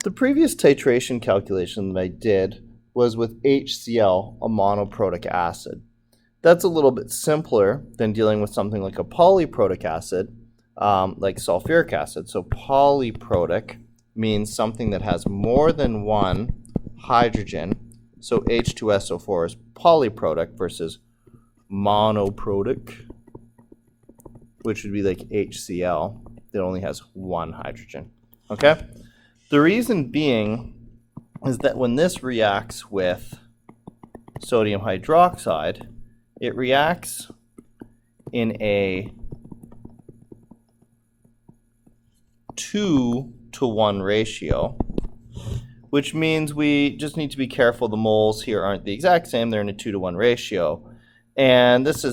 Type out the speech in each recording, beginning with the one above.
The previous titration calculation that I did was with HCl, a monoprotic acid. That's a little bit simpler than dealing with something like a polyprotic acid, like sulfuric acid. So polyprotic means something that has more than one hydrogen. So H2SO4 is polyprotic versus monoprotic, which would be like HCl that only has one hydrogen. Okay? The reason being is that when this reacts with sodium hydroxide, it reacts in a 2-to-1 ratio, which means we just need to be careful the moles here aren't the exact same, they're in a 2-to-1 ratio. And this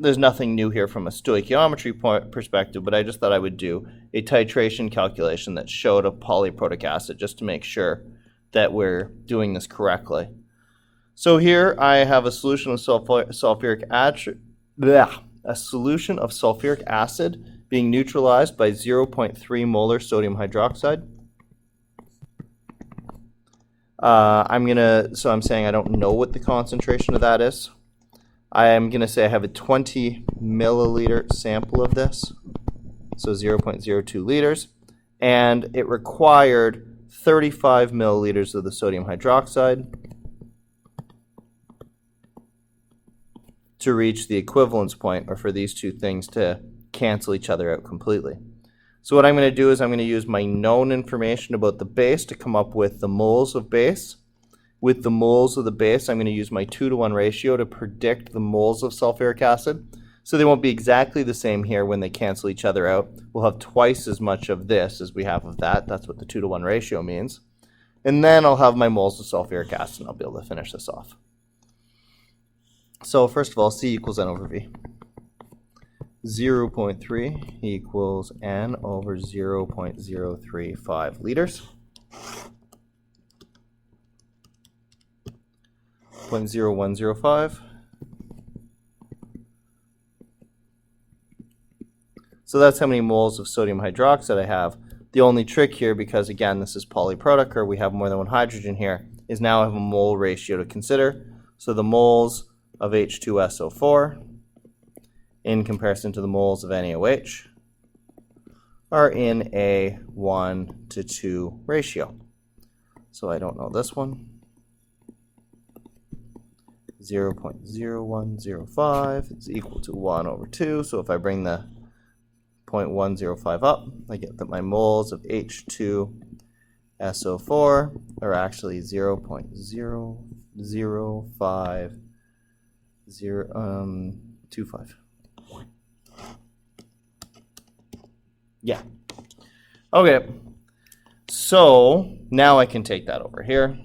there's nothing new here from a stoichiometry perspective, but I just thought I would do a titration calculation that showed a polyprotic acid just to make sure that we're doing this correctly. So here I have a solution of sulfuric acid being neutralized by 0.3 molar sodium hydroxide. So I'm saying I don't know what the concentration of that is. I am going to say I have a 20 milliliter sample of this, so 0.02 liters, and it required 35 milliliters of the sodium hydroxide to reach the equivalence point, or for these two things to cancel each other out completely. So what I'm going to do is I'm going to use my known information about the base to come up with the moles of base. With the moles of the base, I'm going to use my 2-to-1 ratio to predict the moles of sulfuric acid. So they won't be exactly the same here when they cancel each other out. We'll have twice as much of this as we have of that. That's what the 2-to-1 ratio means. And then I'll have my moles of sulfuric acid, and I'll be able to finish this off. So first of all, C equals N over V. 0.3 equals N over 0.035 liters. 0.0105. So that's how many moles of sodium hydroxide I have. The only trick here, because again this is polyprotic, or we have more than one hydrogen here, is now I have a mole ratio to consider. So the moles of H2SO4 in comparison to the moles of NaOH are in a 1-to-2 ratio. So I don't know this one. 0.0105 is equal to 1 over 2. So if I bring the 0.105 up, I get that my moles of H2SO4 are actually 0.00525. Yeah. Okay. So now I can take that over here.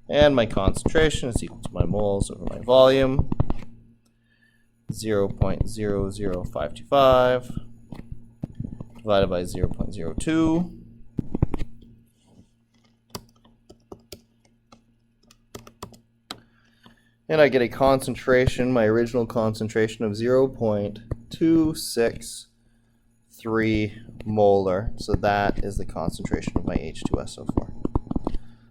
And my concentration is equal to my moles over my volume, 0.00525 divided by 0.02. And I get a concentration, my original concentration of 0.263 molar. So that is the concentration of my H2SO4.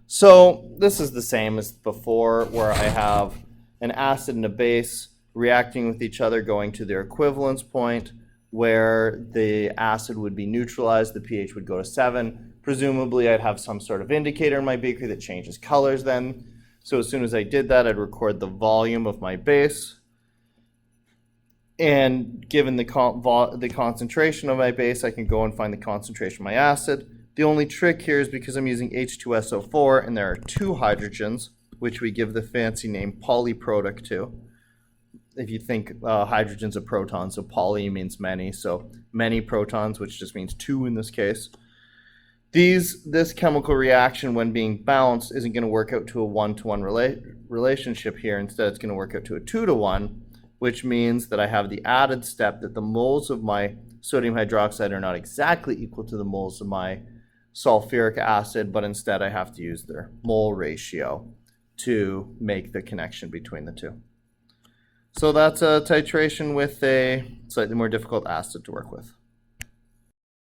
So this is the same as before, where I have an acid and a base reacting with each other, going to their equivalence point, where the acid would be neutralized, the pH would go to 7. Presumably I'd have some sort of indicator in my beaker that changes colors then. So as soon as I did that, I'd record the volume of my base. And given the concentration of my base, I can go and find the concentration of my acid. The only trick here is because I'm using H2SO4 and there are 2 hydrogens, which we give the fancy name polyprotic to. If you think hydrogens are protons, so poly means many, so many protons, which just means 2 in this case. This chemical reaction, when being balanced, isn't going to work out to a 1-to-1 relationship here. Instead, it's going to work out to a 2-to-1, which means that I have the added step that the moles of my sodium hydroxide are not exactly equal to the moles of my sulfuric acid, but instead I have to use their mole ratio to make the connection between the two. So that's a titration with a slightly more difficult acid to work with.